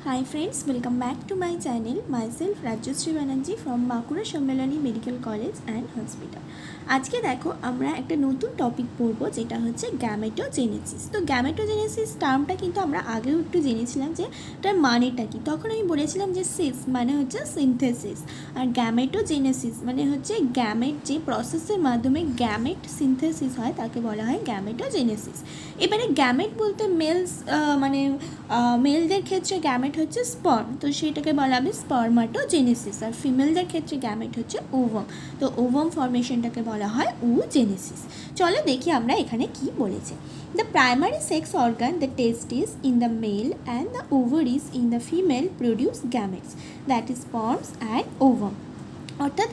Hi friends, welcome back to my channel. Myself Rajyasree Banerjee from Bankura Sammilani medical college and hospital. আজকে দেখো আমরা একটা নতুন টপিক পড়বো যেটা হচ্ছে গ্যামেটোজেনেসিস। তো গ্যামেটোজেনেসিস টার্মটা কিন্তু আমরা আগেও একটু জেনেছিলাম যে এটার মানেটা কি। তখন আমি বলেছিলাম যে সিস মানে হচ্ছে সিনথেসিস, আর গ্যামেটোজেনেসিস মানে হচ্ছে গ্যামেট যে প্রসেসের মাধ্যমে গ্যামেট সিনথেসিস হয় তাকে বলা হয় গ্যামেটোজেনেসিস। এবারে গ্যামেট বলতে মেলদের ক্ষেত্রে গ্যামেট হচ্ছে স্পার্ম, তো সেটাকে বলা হবে স্পার্মাটোজেনেসিস, আর ফিমেলদের ক্ষেত্রে গ্যামেট হচ্ছে ওভাম, তো ওভাম ফর্মেশনটাকে বলা হয় ওজেনেসিস। চলো দেখি আমরা এখানে কি বলেছে। The primary sex organ the testis in the male and the ovaries in the female produce gametes, that is sperms and ovum. অর্থাৎ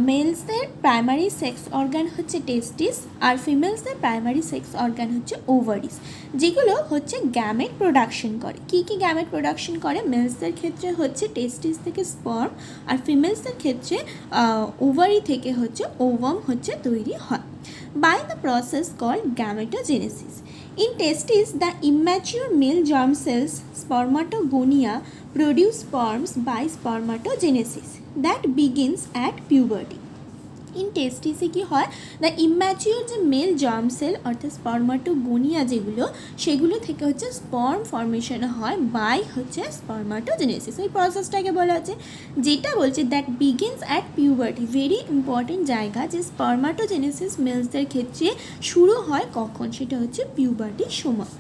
মেলসদের প্রাইমারি সেক্স অর্গান হচ্ছে টেস্টিস, আর ফিমেলসদের প্রাইমারি সেক্স অর্গান হচ্ছে ওভারিস, যেগুলো হচ্ছে গ্যামেট প্রোডাকশন করে। কী কী gamete production করে? মেলসদের ক্ষেত্রে হচ্ছে টেস্টিস থেকে স্পার্ম, আর ফিমেলসদের ক্ষেত্রে ওভারি থেকে হচ্ছে ওভাম হচ্ছে তৈরি হয় by the process called gametogenesis. In testes, the immature male germ cells spermatogonia produce sperms by spermatogenesis that begins at puberty. In টেস্টিসে কী হয়, দ্য ইম্যাচিওর যে মেল জার্ম সেল অর্থাৎ স্পার্মাটোগোনিয়া যেগুলো, সেগুলো থেকে হচ্ছে স্পার্ম ফর্মেশন হয় বাই হচ্ছে স্পার্মাটোজেনেসিস। ওই প্রসেসটাকে বলা হচ্ছে, যেটা বলছে that begins at puberty. Very important জায়গা, যে স্পার্মাটোজেনেসিস মেলসদের ক্ষেত্রে শুরু হয় কখন, সেটা হচ্ছে পিউবার্টির সময়।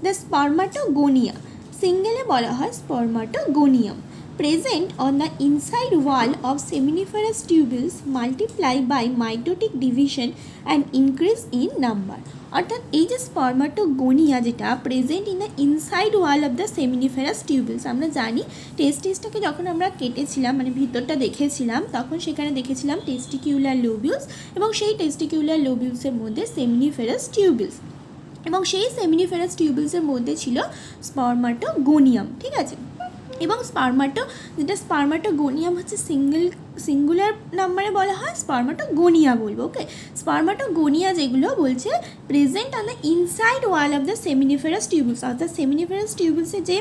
দ্য স্পার্মাটোগোনিয়া সিঙ্গেলে বলা হয় স্পার্মাটোগোনিয়াম, present on the inside wall of seminiferous tubules, multiply by mitotic division and increase in number. অর্থাৎ এই যে স্পার্মাটোগোনিয়া যেটা present in the inside wall of the seminiferous tubules, আমরা জানি টেস্টিসটাকে যখন আমরা কেটেছিলাম মানে ভিতরটা দেখেছিলাম, তখন সেখানে দেখেছিলাম টেস্টিকিউলার লোবিউলস, এবং সেই টেস্টিকিউলার লোবিউলসের মধ্যে সেমিনিফেরাস টিউবিলস, এবং সেই সেমিনিফেরাস টিউবিলসের মধ্যে ছিল স্পার্মাটোগোনিয়াম। ঠিক আছে, এবং স্পার্মাটোগোনিয়াম হচ্ছে সিঙ্গুলার নাম্বারে বলা হয় স্পার্মাটোগোনিয়া বলবো। ওকে, স্পার্মাটোগোনিয়া যেগুলো বলছে present on the inside wall of the seminiferous tubules, অর্থাৎ সেমিনিফেরাস টিউবুলসের যে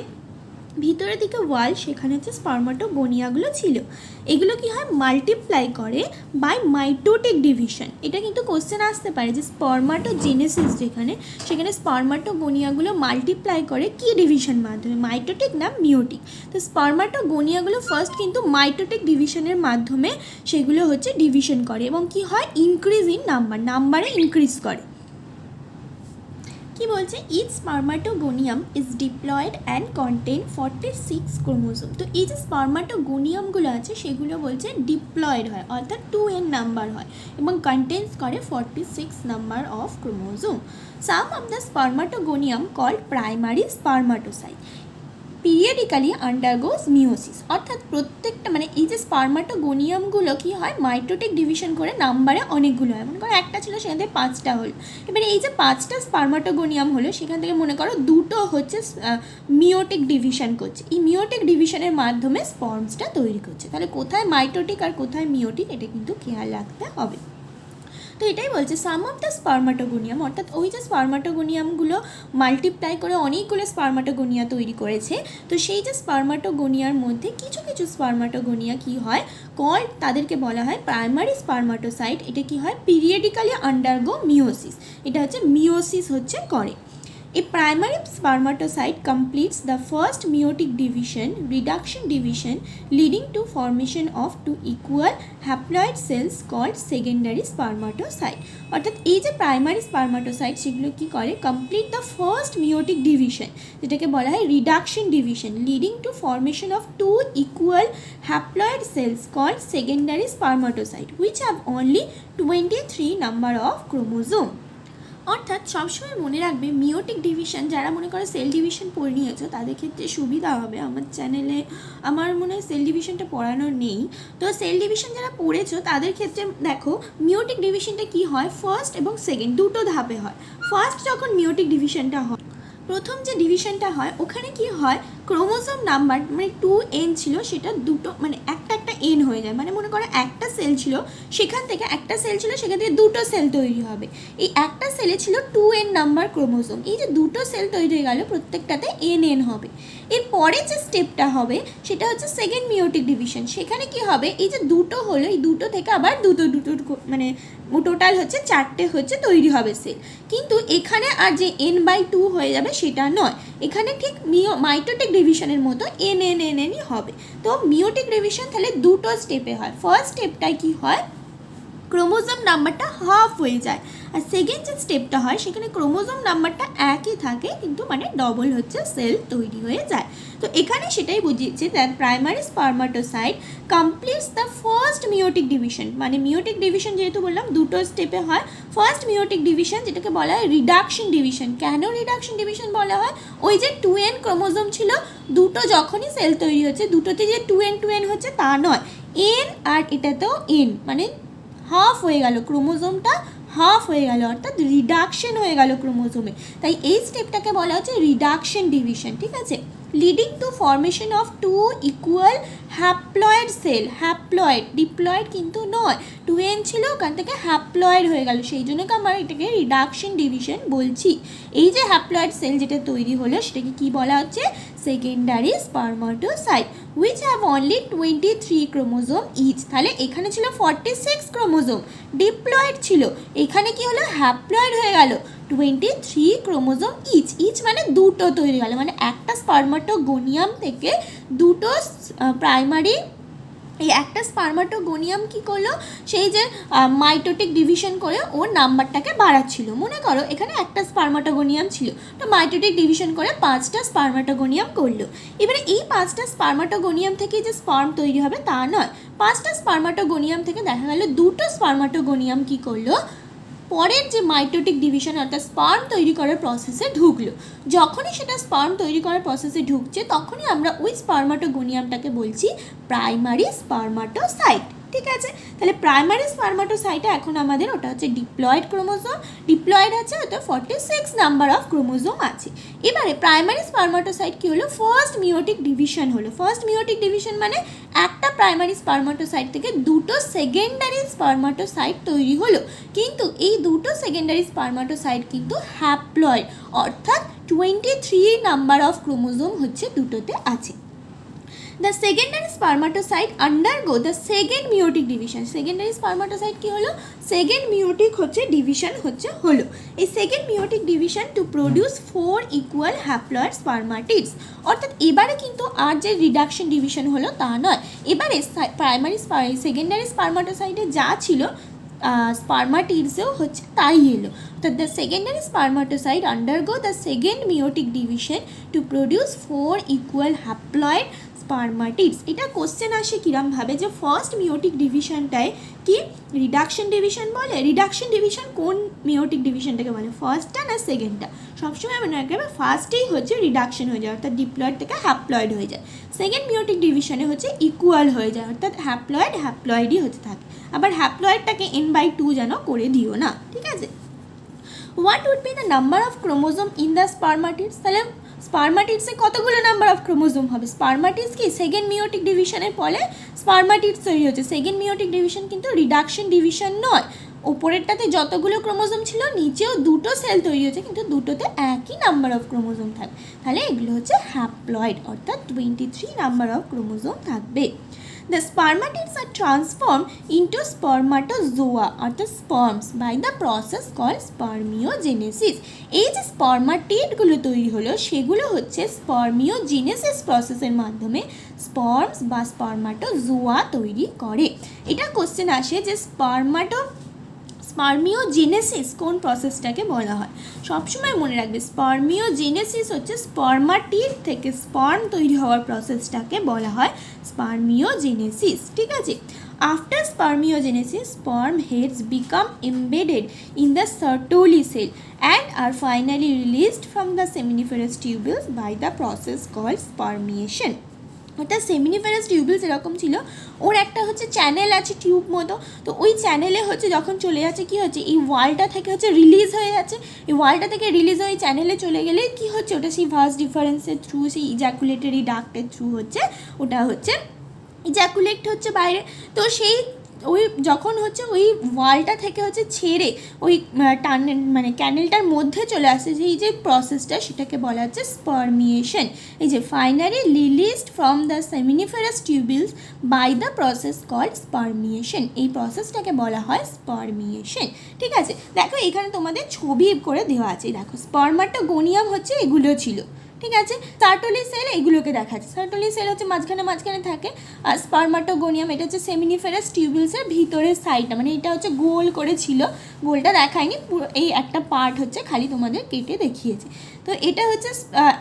ভিতরের দিকে ওয়াল, সেখানে হচ্ছে স্পার্মাটোগোনিয়াগুলো ছিল। এগুলো কি হয়, মাল্টিপ্লাই করে বাই মাইটোটিক ডিভিশন। এটা কিন্তু কোশ্চেন আসতে পারে যে স্পার্মাটোজেনেসিস যেখানে, সেখানে স্পার্মাটোগোনিয়াগুলো মাল্টিপ্লাই করে কি ডিভিশন মাধ্যমে, মাইটোটিক না মিওটিক। তো স্পার্মাটোগোনিয়াগুলো ফার্স্ট কিন্তু মাইটোটিক ডিভিশনের মাধ্যমে সেগুলো হচ্ছে ডিভিশন করে, এবং কি হয়, ইনক্রিজ ইন নাম্বারে ইনক্রিজ করে। কি বলছে, each spermatogonium is diploid and contain 46 chromosome. তো এই যে স্পার্মাটোগোনিয়ামগুলো আছে সেগুলো বলছে ডিপ্লয়েড হয়, অর্থাৎ 2n নাম্বার হয়, এবং কন্টেন্স করে 46 number of chromosome. Some of the spermatogonium called primary spermatocyte periodically undergoes meiosis. অর্থাৎ প্রত্যেকটা মানে এই যে স্পার্মাটোগোনিয়ামগুলো কী হয়, মাইটোটিক ডিভিশন করে নাম্বারে অনেকগুলো হয়। মনে করো একটা ছিল, সেখান থেকে 5টা হলো। এবারে এই যে 5টা স্পার্মাটোগোনিয়াম হলো, সেখান থেকে মনে করো 2টো হচ্ছে মিওটিক ডিভিশন করছে। এই মিওটিক ডিভিশনের মাধ্যমে স্পার্মসটা তৈরি করছে। তাহলে কোথায় মাইটোটিক আর কোথায় মিওটিক, এটা কিন্তু খেয়াল রাখতে হবে। তো এটাই বলছে সাম অফ দ্য স্পার্মাটোগোনিয়াম, অর্থাৎ ওই যে স্পার্মাটোগোনিয়ামগুলো মাল্টিপ্লাই করে অনেকগুলো স্পার্মাটোগোনিয়া তৈরি করেছে। তো সেই যে স্পার্মাটোগোনিয়ার মধ্যে কিছু কিছু স্পার্মাটোগোনিয়া কি হয়, কল্ড, তাদেরকে বলা হয় প্রাইমারি স্পার্মাটোসাইট। এটা কি হয়, পিরিয়ডিক্যালি আন্ডারগো মিওসিস, এটা হচ্ছে মিওসিস হচ্ছে করে। A primary spermatocyte completes the first meiotic reduction division, leading to formation of two equal haploid cells called secondary spermatocyte. অর্থাৎ এই যে প্রাইমারি স্পার্মাটোসাইট সেগুলো কি করে, complete the first meiotic division, যেটাকে বলা হয় reduction division, leading to formation of two equal haploid cells called secondary spermatocyte which have only 23 number of chromosome. অর্থাৎ সবসময় মনে রাখবে মিওটিক ডিভিশন, যারা মনে করো সেল ডিভিশন পড়ে নিয়েছো তাদের ক্ষেত্রে সুবিধা হবে। আমার চ্যানেলে আমার মনে হয় সেল ডিভিশনটা পড়ানো নেই, তো সেল ডিভিশন যারা পড়েছো তাদের ক্ষেত্রে দেখো মিওটিক ডিভিশনটা কি হয়, ফার্স্ট এবং সেকেন্ড দুটো ধাপে হয়। ফার্স্ট যখন মিওটিক ডিভিশনটা হয়, প্রথম যে ডিভিশনটা হয় ওখানে কি হয়, ক্রোমোজোম নাম্বার মানে 2n ছিল, সেটা দুটো মানে একটা একটা এন হয়ে যায়, মানে মনে করো একটা সেল ছিল সেখান থেকে দুটো সেল তৈরি হবে। এই একটা সেলে ছিল 2n নাম্বার ক্রোমোজোম, এই যে দুটো সেল তৈরি হয়ে গেল প্রত্যেকটাতে n হবে। এর পরে যে স্টেপটা হবে সেটা হচ্ছে সেকেন্ড মিওটিক ডিভিশন। সেখানে কি হবে, এই যে দুটো হলো এই দুটো থেকে আবার দুটো মানে টোটাল হচ্ছে 4টে হচ্ছে তৈরি হবে সেল। কিন্তু এখানে আর যে n/2 হয়ে যাবে সেটা নয়, এখানে ঠিক মাইটোটিক ডিভিশনের মতো n হবে। তো মিওটিক ডিভিশন তাহলে দুটো স্টেপে হয়। ফার্স্ট স্টেপটায় কি হয়, ক্রোমোজোম নাম্বারটা হাফ হয়ে যায়, আর সেকেন্ড যে স্টেপটা হয় সেখানে ক্রোমোজোম নাম্বারটা একই থাকে কিন্তু মানে ডবল হচ্ছে সেল তৈরি হয়ে যায়। তো এখানে সেটাই বুঝিয়েছে that primary spermatocyte completes the first meiotic division. মানে মিওটিক ডিভিশন যেহেতু বললাম দুটো স্টেপে হয়, ফার্স্ট মিওটিক ডিভিশন যেটাকে বলা হয় রিডাকশন ডিভিশন। কেন রিডাকশন ডিভিশন বলা হয়, ওই যে 2n ক্রোমোজোম ছিল দুটো যখনই সেল তৈরি হচ্ছে দুটোতে যে 2n হচ্ছে তা নয়, n আর এটাতেও n, মানে হাফ হয়ে গেল ক্রোমোজোমটা, হাফ হয়ে গেল অর্থাৎ রিডাকশন হয়ে গেল ক্রোমোজোমে। তাই এই স্টেপটাকে বলা হচ্ছে রিডাকশন ডিভিশন, ঠিক আছে। Leading to formation of 2 equal haploid cell. Haploid, diploid কিন্তু নয়, 2n ছিল ওখান থেকে হ্যাপ্লয়েড হয়ে গেল, সেই জন্য আমরা এটাকে রিডাকশন ডিভিশন বলছি। এই যে হ্যাপ্লয়েড সেল যেটা তৈরি হলো সেটাকে কি বলা হচ্ছে, secondary spermatocyte which have only 23 chromosome each. তাহলে এখানে ছিল 46 ক্রোমোজোম, ডিপ্লয়েড ছিল, এখানে কি হলো হ্যাপ্লয়েড হয়ে গেল 23 ক্রোমোজোম ইচ মানে দুটো তৈরি গেল, মানে একটা স্পারমাটোগোনিয়াম থেকে দুটো প্রাইমারি, এই একটা স্পারমাটোগোনিয়াম কি করলো, সেই যে মাইটোটিক ডিভিশন করে ওর নাম্বারটাকে বাড়াচ্ছিল। মনে করো এখানে একটা স্পারমাটোগোনিয়াম ছিল, তো মাইটোটিক ডিভিশন করে 5টা স্পারমাটোগোনিয়াম করলো। এবারে এই 5টা স্পারমাটোগোনিয়াম থেকে যে স্পার্ম তৈরি হবে তা নয়, 5টা স্পারমাটোগোনিয়াম থেকে দেখা গেল দুটো স্পারমাটোগোনিয়াম কি করলো, পরের যে মাইটোটিক ডিভিশন অর্থাৎ স্পার্ম তৈরি করার প্রসেসে ঢুকলো। যখনই সেটা স্পার্ম তৈরি করার প্রসেসে ঢুকছে তখনই আমরা ওই স্পারমাটোগোনিয়ামটাকে বলছি প্রাইমারি স্পারমাটোসাইট, ঠিক আছে। তাহলে প্রাইমারি স্পারমাটোসাইটে এখন আমাদের ওটা হচ্ছে ডিপ্লয়েড ক্রোমোজোম, ডিপ্লয়েড আছে অর্থাৎ 46 নাম্বার অফ ক্রোমোজোম আছে। এবারে প্রাইমারি স্পারমাটোসাইট কি হলো, ফার্স্ট মিওটিক ডিভিশন হলো। ফার্স্ট মিওটিক ডিভিশন মানে একটা প্রাইমারি স্পারমাটোসাইট থেকে দুটো সেকেন্ডারি স্পারমাটোসাইট তৈরি হলো, কিন্তু এই দুটো সেকেন্ডারি স্পারমাটোসাইট কিন্তু হ্যাপ্লয়েড অর্থাৎ 23 নাম্বার অফ ক্রোমোজোম হচ্ছে দুটোতে আছে। The secondary spermatocyte undergo the second meiotic division. Secondary spermatocyte কি হলো, সেকেন্ড মিওটিক হচ্ছে ডিভিশন হলো। এই second meiotic division to produce 4 equal haploid spermatids. অর্থাৎ এবারে কিন্তু আর যে রিডাকশন ডিভিশন হলো তা নয়, এবারে প্রাইমারি সেকেন্ডারি স্পারমাটোসাইটে যা ছিল স্পারমাটিডসেও হচ্ছে তাই এলো। অর্থাৎ the secondary spermatocyte undergo the second meiotic division to produce 4 equal haploid spermatids. এটা কোশ্চেন আসে কিরমভাবে, যে ফার্স্ট মিওটিক ডিভিশনটায় কি রিডাকশন ডিভিশন বলে, রিডাকশন ডিভিশন কোন মিওটিক ডিভিশনটাকে বলে, ফার্স্টটা না সেকেন্ডটা। সবসময় মনে রাখবে ফার্স্টেই হচ্ছে রিডাকশন হয়ে যায় অর্থাৎ ডিপ্লয়েড থেকে হ্যাপ্লয়েড হয়ে যায়, সেকেন্ড মিওটিক ডিভিশনে হচ্ছে ইকুয়াল হয়ে যায় অর্থাৎ হ্যাপ্লয়েডই হতে থাকে। আবার হ্যাপ্লয়েডটাকে n/2 যেন করে দিও না, ঠিক আছে। What would be the number of chromosome in the spermatids. তাহলে স্পারমাটিডসে কতগুলো নাম্বার অফ ক্রোমোজোম হবে, স্পারমাটিডস কি সেকেন্ড মিওটিক ডিভিশনের ফলে স্পারমাটিডস তৈরি হচ্ছে। সেকেন্ড মিওটিক ডিভিশন কিন্তু রিডাকশন ডিভিশন নয়, ওপরেরটাতে যতগুলো ক্রোমোজোম ছিল নিচেও দুটো সেল তৈরি হচ্ছে কিন্তু দুটোতে একই নাম্বার অফ ক্রোমোজোম থাকবে, তাহলে এগুলো হচ্ছে হ্যাপ্লয়েড অর্থাৎ 23 নাম্বার অফ ক্রোমোজোম থাকবে। The spermatids are transformed into spermatozoa অর্থাৎ স্পার্মস by the process called spermiogenesis. এই যে স্পার্মাটিডগুলো তৈরি হলো সেগুলো হচ্ছে স্পার্মিওজেনেসিস প্রসেসের মাধ্যমে স্পার্মস বা স্পার্মাটোজোয়া তৈরি করে। এটা কোশ্চেন আসে যে স্পার্মিওজেনেসিস কোন প্রসেসটাকে বলা হয়। সবসময় মনে রাখবে স্পার্মিওজেনেসিস হচ্ছে স্পার্মাটিড থেকে স্পার্ম তৈরি হওয়ার প্রসেসটাকে বলা হয় স্পার্মিওজেনেসিস, ঠিক আছে। After spermiogenesis sperm heads become embedded in the Sertoli cell and are finally released from the seminiferous tubules by the process called spermiation. অর্থাৎ সেমিনিফেরাস টিউবিলস এরকম ছিল, ওর একটা হচ্ছে চ্যানেল আছে টিউব মতো, তো ওই চ্যানেলে হচ্ছে যখন চলে যাচ্ছে কী হচ্ছে এই ওয়ালটা থেকে হচ্ছে রিলিজ হয়ে যাচ্ছে, এই ওয়ালটা থেকে রিলিজ হয়ে চ্যানেলে চলে গেলে কী হচ্ছে ওটা সেই ভাস ডিফারেন্সের থ্রু সেই ইজাকুলেটরি ডাক্টের থ্রু হচ্ছে ওটা হচ্ছে ইজাকুলেট হচ্ছে বাইরে। তো সেই ওই যখন হচ্ছে ওই ওয়ালটা থেকে হচ্ছে ছেড়ে ওই টানেল মানে ক্যানেলটার মধ্যে চলে আসে এই যে প্রসেসটা, সেটাকে বলা হচ্ছে স্পার্মিয়েশন। এই যে finally released from the seminiferous tubules by the process called spermiation. এই প্রসেসটাকে বলা হয় স্পার্মিয়েশন। ঠিক আছে, দেখো এখানে তোমাদের ছবি করে দেওয়া আছে। দেখো স্পার্মাটোগোনিয়াম হচ্ছে এগুলো ছিল, ঠিক আছে। সার্টোলি সেল এগুলোকে দেখাচ্ছে। সার্টোলি সেল হচ্ছে মাঝখানে থাকে, আর স্পার্মাটোগোনিয়াম এটা হচ্ছে সেমিনিফেরাস টিউবিলসের ভিতরের সাইডটা, মানে এটা হচ্ছে গোল করে ছিল, গোলটা দেখায়নি, পুরো এই একটা পার্ট হচ্ছে খালি তোমাদের কেটে দেখিয়েছে। তো এটা হচ্ছে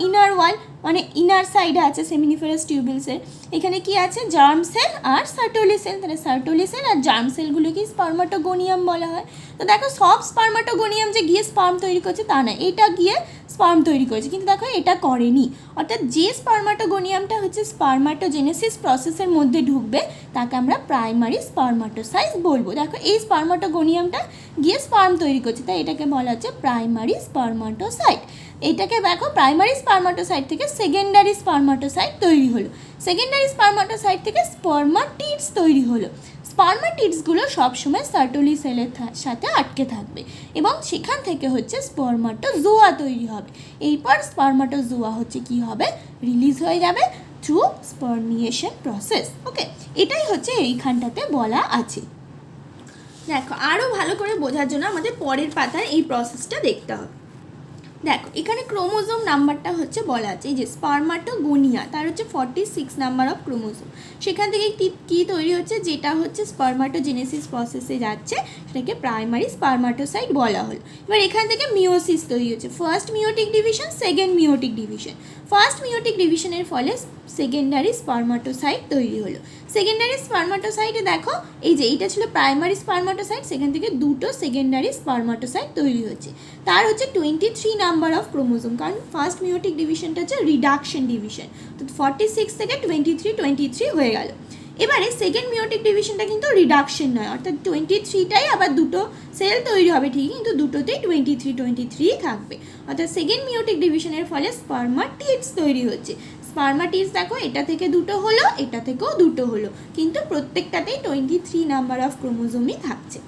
ইনার ওয়াল, মানে ইনার সাইডে আছে সেমিনিফেরাস টিউবিলসের। এখানে কি আছে, জার্ম সেল আর সার্টোলি সেল। তাহলে সার্টোলি সেল আর জার্ম সেলগুলোকে স্পার্মাটোগোনিয়াম বলা হয়। তো দেখো সব স্পার্মাটোগোনিয়াম যে গিয়ে স্পার্ম তৈরি করছে তা না, এটা গিয়ে স্পার্ম তৈরি করেছে, কিন্তু দেখো এটা করেনি। অর্থাৎ যে স্পার্মাটোগোনিয়ামটা হচ্ছে স্পার্মাটোজেনেসিস প্রসেসের মধ্যে ঢুকবে তাকে আমরা প্রাইমারি স্পার্মাটোসাইট বলবো। দেখো এই স্পার্মাটোগোনিয়ামটা গিয়ে স্পার্ম তৈরি করছে, তাই এটাকে বলা হচ্ছে প্রাইমারি স্পার্মাটোসাইট। এটাকে দেখো প্রাইমারি স্পার্মাটোসাইট থেকে সেকেন্ডারি স্পার্মাটোসাইট তৈরি হলো, সেকেন্ডারি স্পার্মাটোসাইট থেকে স্পার্মাটিডস তৈরি হলো। স্পার্মাটিডসগুলো সবসময় সার্টোলি সেলের সাথে আটকে থাকবে এবং সেখান থেকে হচ্ছে স্পার্মাটোজোয়া তৈরি হবে। এরপর স্পার্মাটোজোয়া হচ্ছে কি হবে, রিলিজ হয়ে যাবে থ্রু স্পার্মিয়েশন প্রসেস। ওকে, এটাই হচ্ছে এইখানটাতে বলা আছে। দেখো আরও ভালো করে বোঝার জন্য আমাদের পরের পাতায় এই প্রসেসটা দেখতে হবে। দেখো এখানে ক্রোমোজোম নাম্বারটা হচ্ছে বলা আছে, এই যে স্পার্মাটোগোনিয়া তার হচ্ছে 46 নাম্বার অফ ক্রোমোজোম। সেখান থেকে কী তৈরি হচ্ছে, যেটা হচ্ছে স্পার্মাটোজেনেসিস প্রসেসে যাচ্ছে সেটাকে প্রাইমারি স্পার্মাটোসাইট বলা হলো। এবার এখান থেকে মিওসিস তৈরি হচ্ছে, first meiotic division, second meiotic division. First meiotic ডিভিশনের ফলে সেকেন্ডারি স্পার্মাটোসাইট তৈরি হলো। সেকেন্ডারি স্পার্মাটোসাইটে দেখো এই যে এইটা ছিল প্রাইমারি স্পার্মাটোসাইট, সেখান থেকে দুটো সেকেন্ডারি স্পার্মাটোসাইট তৈরি হচ্ছে। তার হচ্ছে 23 নাম্বার অফ ক্রোমোজোম, কারণ ফার্স্ট মিওটিক ডিভিশনটা হচ্ছে রিডাকশন ডিভিশন, তো 46 থেকে 23 হয়ে গেল। এবারে সেকেন্ড মিওটিক ডিভিশনটা কিন্তু রিডাকশন নয়, অর্থাৎ 23টাই আবার দুটো সেল তৈরি হবে ঠিকই, কিন্তু দুটোতেই 23 থাকবে। অর্থাৎ সেকেন্ড মিওটিক ডিভিশনের ফলে স্পার্মাটিডস তৈরি হচ্ছে। স্পার্মাটিডস দেখো এটা থেকে দুটো হলো, এটা থেকেও দুটো হলো, কিন্তু প্রত্যেকটাতেই 23 নাম্বার অফ ক্রোমোজোমই থাকছে।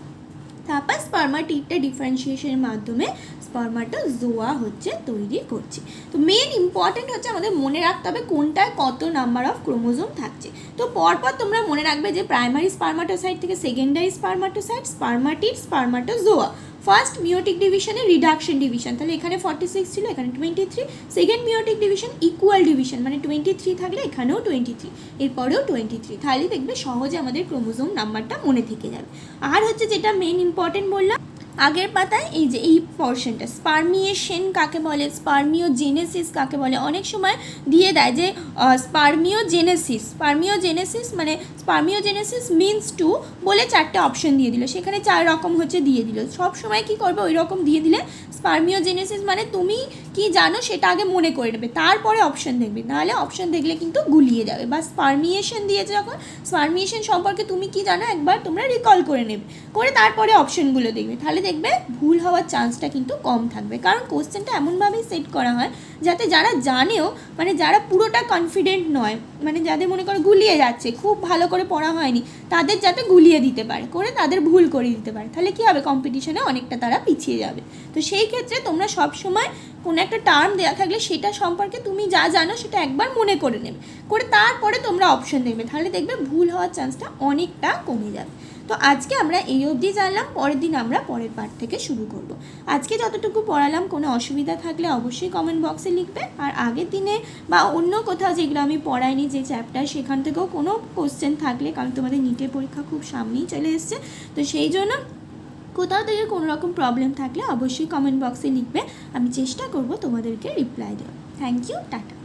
তারপর স্পার্মাটিডটা ডিফারেন্সিয়েশনের মাধ্যমে স্পার্মাটোজোয়া হচ্ছে তৈরি করছে। তো মেন ইম্পর্টেন্ট হচ্ছে আমাদের মনে রাখতে হবে কোনটায় কত নাম্বার অফ ক্রোমোজোম থাকছে। তো পরপর তোমরা মনে রাখবে যে প্রাইমারি স্পার্মাটোসাইট থেকে secondary spermatocyte, spermatid, spermatozoa. First meiotic ডিভিশনে রিডাকশন ডিভিশন, তাহলে এখানে 46 ছিল, এখানে 23। Second meiotic division equal division, মানে 23 থাকলে এখানেও 23, এরপরেও 23, তাহলে দেখবে সহজে আমাদের ক্রোমোজোম নাম্বারটা মনে থেকে যাবে। আর হচ্ছে যেটা মেন ইম্পর্টেন্ট বললাম আগের পাতায়, এই যে এই পোর্শনটা স্পার্মিয়েশন কাকে বলে, স্পার্মিওজেনেসিস কাকে বলে, অনেক সময় দিয়ে দেয় যে স্পার্মিওজেনেসিস মানে স্পার্মিওজেনেসিস মিনস টু বলে 4টে অপশন দিয়ে দিল, সেখানে 4 রকম হচ্ছে দিয়ে দিল। সব সময় কী করবে, ওই রকম দিয়ে দিলে স্পার্মিওজেনেসিস মানে তুমি কি জানো সেটা আগে মনে করে নেবে, তারপরে অপশন দেখবে, নাহলে অপশন দেখলে কিন্তু গুলিয়ে যাবে। বা স্পার্মিয়েশন দিয়েছে যখন, স্পার্মিয়েশন সম্পর্কে তুমি কি জানো একবার তোমরা রিকল করে নেবে, করে তারপরে অপশনগুলো দেখবে, তাহলে দেখবে ভুল হওয়ার চান্সটা কিন্তু কম থাকবে। কারণ কোশ্চেনটা এমনভাবেই সেট করা হয় যাতে যারা জানেও, মানে যারা পুরোটা কনফিডেন্ট নয়, মানে যাদের মনে করো গুলিয়ে যাচ্ছে, খুব ভালো করে পড়া হয়নি, তাদের যাতে গুলিয়ে দিতে পারে, করে তাদের ভুল করে দিতে পারে, তাহলে কী হবে, কম্পিটিশনে অনেকটা তারা পিছিয়ে যাবে। তো সেই ক্ষেত্রে তোমরা সবসময় কোনো একটা টার্ম দেওয়া থাকলে সেটা সম্পর্কে তুমি যা জানো সেটা একবার মনে করে নেবে, করে তারপরে তোমরা অপশন দেখবে, তাহলে দেখবে ভুল হওয়ার চান্সটা অনেকটা কমে যাবে। তো আজকে আমরা এই অবধি জানলাম, পরের দিন আমরা পরের পার্ট থেকে শুরু করব। আজকে যতটুকু পড়ালাম কোনো অসুবিধা থাকলে অবশ্যই কমেন্ট বক্সে লিখবে, আর আগের দিনে বা অন্য কোথাও যেগুলো আমি পড়াইনি যে চ্যাপ্টার, সেখান থেকেও কোনো কোশ্চেন থাকলে, কারণ তোমাদের নিটের পরীক্ষা খুব সামনেই চলে এসছে, তো সেই জন্য কোথাও থেকে কোনো রকম প্রবলেম থাকলে অবশ্যই কমেন্ট বক্সে লিখবে, আমি চেষ্টা করব তোমাদেরকে রিপ্লাই দেওয়ার। Thank you, tata.